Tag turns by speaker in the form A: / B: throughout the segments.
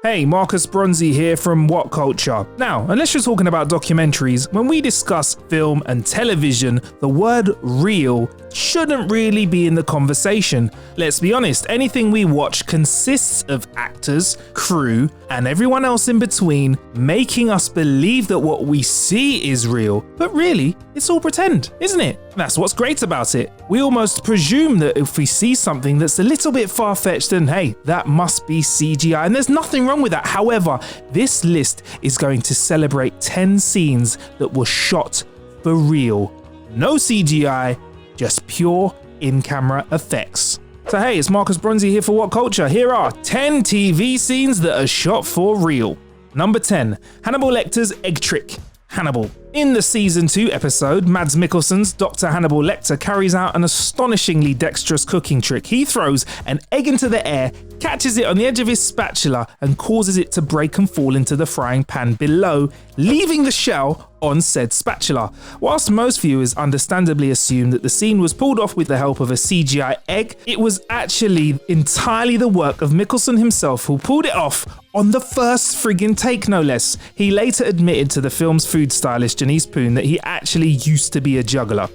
A: Hey, Marcus Bronzy here from What Culture. Now, unless you're talking about documentaries, when we discuss film and television, the word real shouldn't really be in the conversation. Let's be honest, anything we watch consists of actors, crew, and everyone else in between making us believe that what we see is real. But really, it's all pretend, isn't it? That's what's great about it. We almost presume that if we see something that's a little bit far-fetched, then hey, that must be CGI, and there's nothing wrong with that. However, this list is going to celebrate 10 scenes that were shot for real. No CGI, just pure in-camera effects. So hey, it's Marcus Bronzy here for What Culture. Here are 10 TV scenes that are shot for real. Number 10, Hannibal Lecter's egg trick. Hannibal. In the season 2 episode, Mads Mikkelsen's Dr. Hannibal Lecter carries out an astonishingly dexterous cooking trick. He throws an egg into the air, catches it on the edge of his spatula, and causes it to break and fall into the frying pan below, leaving the shell on said spatula. Whilst most viewers understandably assume that the scene was pulled off with the help of a CGI egg, it was actually entirely the work of Mikkelsen himself, who pulled it off on the first friggin' take, no less. He later admitted to the film's food stylist Janice Poon that he actually used to be a juggler.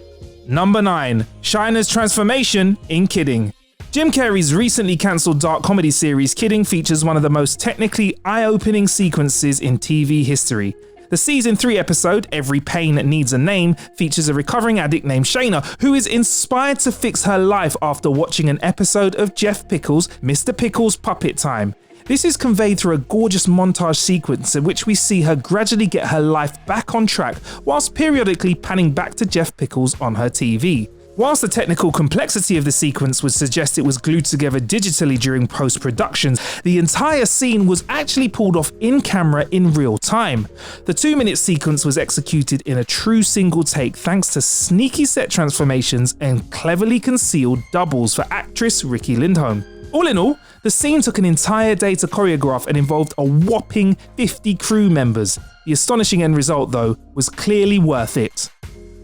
A: Number 9, SHAINA'S transformation in Kidding. Jim Carrey's recently cancelled dark comedy series Kidding features one of the most technically eye-opening sequences in TV history. The season 3 episode, Every Pain Needs a Name, features a recovering addict named Shayna who is inspired to fix her life after watching an episode of Jeff Pickles' Mr. Pickles' Puppet Time. This is conveyed through a gorgeous montage sequence in which we see her gradually get her life back on track whilst periodically panning back to Jeff Pickles on her TV. Whilst the technical complexity of the sequence would suggest it was glued together digitally during post-production, the entire scene was actually pulled off in camera in real time. The 2-minute sequence was executed in a true single take thanks to sneaky set transformations and cleverly concealed doubles for actress Riki Lindholm. All in all, the scene took an entire day to choreograph and involved a whopping 50 crew members. The astonishing end result, though, was clearly worth it.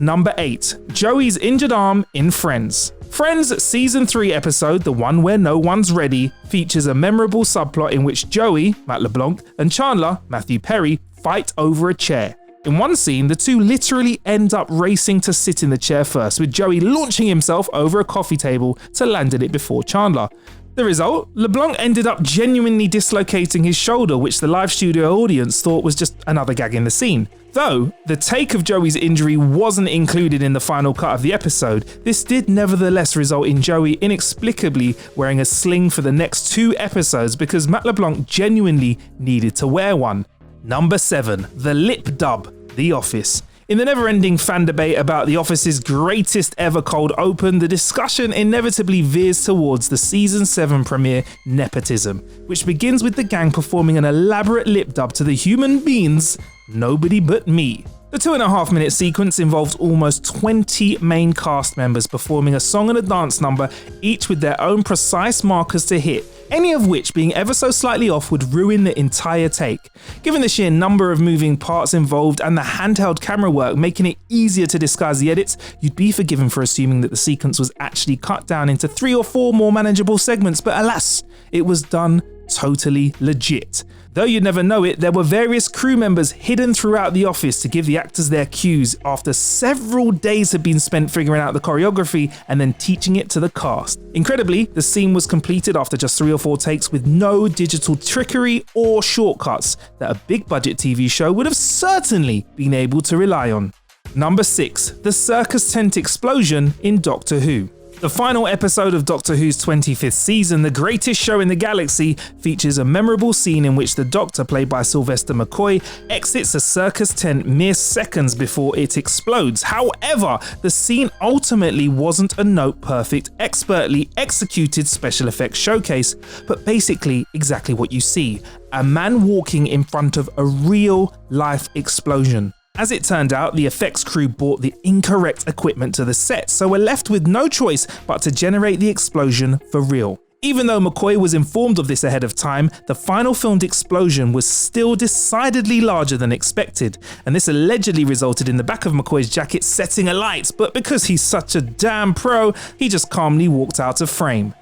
A: Number 8, Joey's injured arm in Friends. Friends season 3 episode, The One Where No One's Ready, features a memorable subplot in which Joey, Matt LeBlanc, and Chandler, Matthew Perry, fight over a chair. In one scene, the two literally end up racing to sit in the chair first, with Joey launching himself over a coffee table to land in it before Chandler. The result? LeBlanc ended up genuinely dislocating his shoulder, which the live studio audience thought was just another gag in the scene. Though the take of Joey's injury wasn't included in the final cut of the episode, this did nevertheless result in Joey inexplicably wearing a sling for the next 2 episodes because Matt LeBlanc genuinely needed to wear one. Number 7, the lip dub, The Office. In the never-ending fan debate about The Office's greatest ever cold open, the discussion inevitably veers towards the season 7 premiere nepotism, which begins with the gang performing an elaborate lip dub to the human beings Nobody But Me. The 2.5-minute sequence involves almost 20 main cast members performing a song and a dance number, each with their own precise markers to hit, any of which being ever so slightly off would ruin the entire take. Given the sheer number of moving parts involved and the handheld camera work making it easier to disguise the edits, you'd be forgiven for assuming that the sequence was actually cut down into 3 or 4 more manageable segments, but alas, it was done totally legit. Though you'd never know it, there were various crew members hidden throughout the office to give the actors their cues after several days had been spent figuring out the choreography and then teaching it to the cast. Incredibly, the scene was completed after just 3 or 4 takes with no digital trickery or shortcuts that a big budget TV show would have certainly been able to rely on. Number 6, the circus tent explosion in Doctor Who. The final episode of Doctor Who's 25th season, The Greatest Show in the Galaxy, features a memorable scene in which the Doctor, played by Sylvester McCoy, exits a circus tent mere seconds before it explodes. However, the scene ultimately wasn't a note-perfect, expertly executed special effects showcase, but basically exactly what you see: a man walking in front of a real-life explosion. As it turned out, the effects crew bought the incorrect equipment to the set, so we're left with no choice but to generate the explosion for real. Even though McCoy was informed of this ahead of time, the final filmed explosion was still decidedly larger than expected, and this allegedly resulted in the back of McCoy's jacket setting alight, but because he's such a damn pro, he just calmly walked out of frame.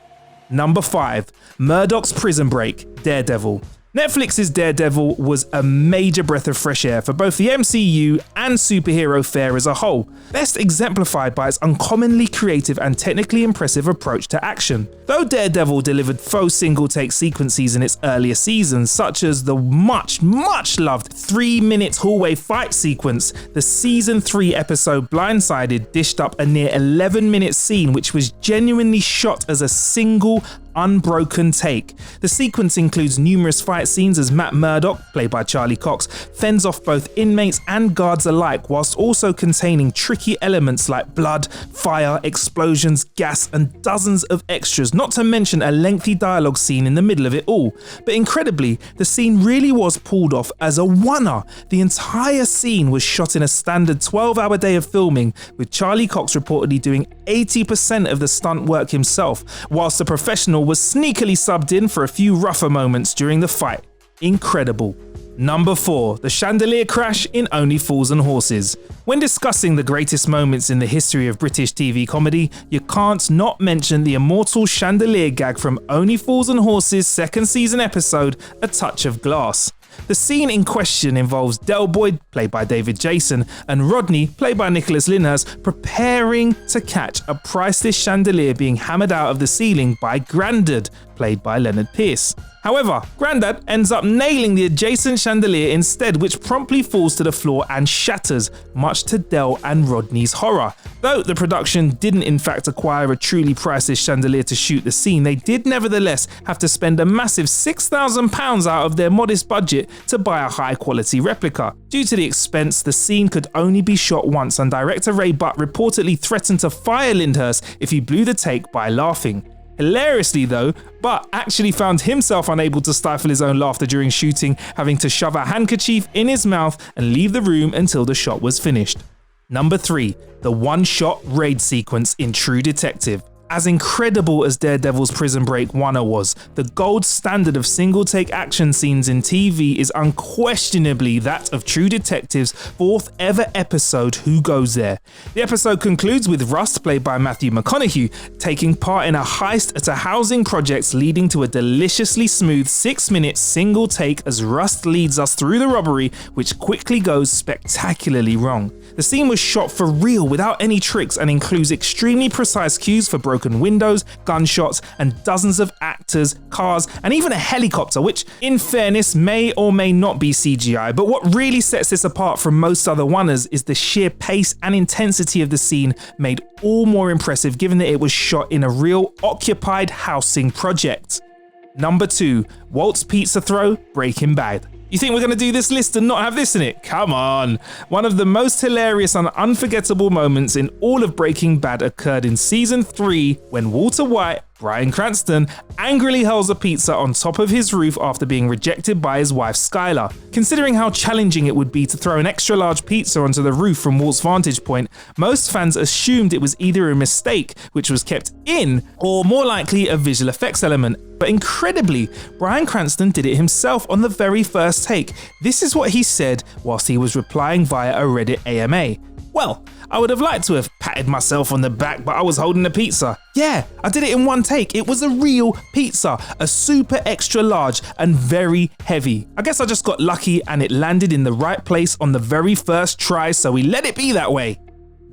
A: Number 5. Murdock's Prison Break, Daredevil. Netflix's Daredevil was a major breath of fresh air for both the MCU and superhero fare as a whole, best exemplified by its uncommonly creative and technically impressive approach to action. Though Daredevil delivered faux single-take sequences in its earlier seasons, such as the much loved 3-minute hallway fight sequence, the season 3 episode Blindsided dished up a near 11-minute scene which was genuinely shot as a single unbroken take. The sequence includes numerous fight scenes as Matt Murdock, played by Charlie Cox, fends off both inmates and guards alike, whilst also containing tricky elements like blood, fire, explosions, gas, and dozens of extras, not to mention a lengthy dialogue scene in the middle of it all. But incredibly, the scene really was pulled off as a oneer. The entire scene was shot in a standard 12-hour day of filming, with Charlie Cox reportedly doing 80% of the stunt work himself, whilst the professional was sneakily subbed in for a few rougher moments during the fight. Incredible. Number 4. The chandelier crash in Only Fools and Horses. When discussing the greatest moments in the history of British TV comedy, you can't not mention the immortal chandelier gag from Only Fools and Horses' second season episode, A Touch of Glass. The scene in question involves Del Boyd, played by David Jason, and Rodney, played by Nicholas Lyndhurst, preparing to catch a priceless chandelier being hammered out of the ceiling by Grandad, played by Leonard Pearce. However, Grandad ends up nailing the adjacent chandelier instead, which promptly falls to the floor and shatters, much to Del and Rodney's horror. Though the production didn't in fact acquire a truly priceless chandelier to shoot the scene, they did nevertheless have to spend a massive £6,000 out of their modest budget to buy a high quality replica. Due to the expense, the scene could only be shot once, and director Ray Butt reportedly threatened to fire Lyndhurst if he blew the take by laughing. Hilariously though, Butt actually found himself unable to stifle his own laughter during shooting, having to shove a handkerchief in his mouth and leave the room until the shot was finished. Number 3. The one-shot raid sequence in True Detective. As incredible as Daredevil's Prison Break oneer was, the gold standard of single-take action scenes in TV is unquestionably that of True Detective's 4th ever episode, Who Goes There? The episode concludes with Rust, played by Matthew McConaughey, taking part in a heist at a housing project, leading to a deliciously smooth 6-minute single take as Rust leads us through the robbery, which quickly goes spectacularly wrong. The scene was shot for real without any tricks and includes extremely precise cues for broken windows, gunshots, and dozens of actors, cars, and even a helicopter, which in fairness may or may not be CGI. But what really sets this apart from most other oneers is the sheer pace and intensity of the scene, made all more impressive given that it was shot in a real occupied housing project. Number 2. Walt's Pizza Throw, Breaking Bad. You think we're going to do this list and not have this in it? Come on! One of the most hilarious and unforgettable moments in all of Breaking Bad occurred in season 3 when Walter White, Bryan Cranston, angrily hurls a pizza on top of his roof after being rejected by his wife Skylar. Considering how challenging it would be to throw an extra large pizza onto the roof from Walt's vantage point, most fans assumed it was either a mistake, which was kept in, or more likely a visual effects element. But incredibly, Bryan Cranston did it himself on the very first take. This is what he said whilst he was replying via a Reddit AMA. Well, I would have liked to have patted myself on the back, but I was holding a pizza. Yeah, I did it in one take. It was a real pizza, a super extra large and very heavy. I guess I just got lucky and it landed in the right place on the very first try, so we let it be that way.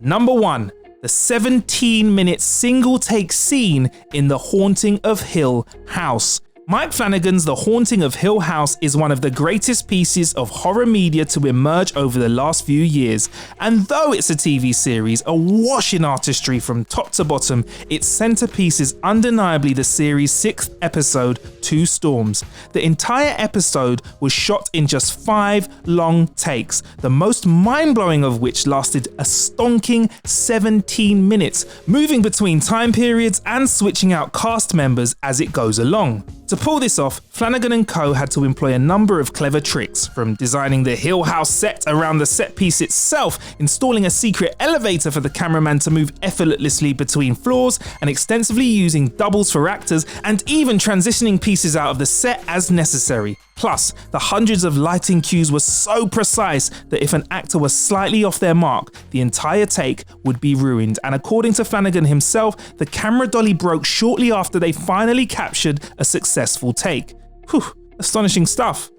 A: Number 1. The 17-minute single take scene in The Haunting of Hill House. Mike Flanagan's The Haunting of Hill House is one of the greatest pieces of horror media to emerge over the last few years, and though it's a TV series awash in artistry from top to bottom, its centerpiece is undeniably the series' 6th episode, Two Storms. The entire episode was shot in just 5 long takes, the most mind-blowing of which lasted a stonking 17 minutes, moving between time periods and switching out cast members as it goes along. To pull this off, Flanagan & Co had to employ a number of clever tricks, from designing the Hill House set around the set piece itself, installing a secret elevator for the cameraman to move effortlessly between floors, and extensively using doubles for actors, and even transitioning pieces out of the set as necessary. Plus, the hundreds of lighting cues were so precise that if an actor was slightly off their mark, the entire take would be ruined. And according to Flanagan himself, the camera dolly broke shortly after they finally captured a successful take. Whew, astonishing stuff.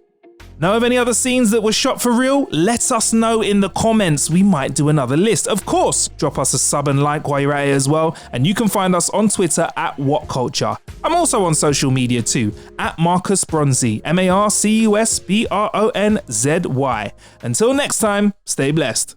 A: Know of any other scenes that were shot for real? Let us know in the comments. We might do another list. Of course, drop us a sub and like while you're at it as well. And you can find us on Twitter at WhatCulture. I'm also on social media too, at Marcus Bronzy, MarcusBronzy. Until next time, stay blessed.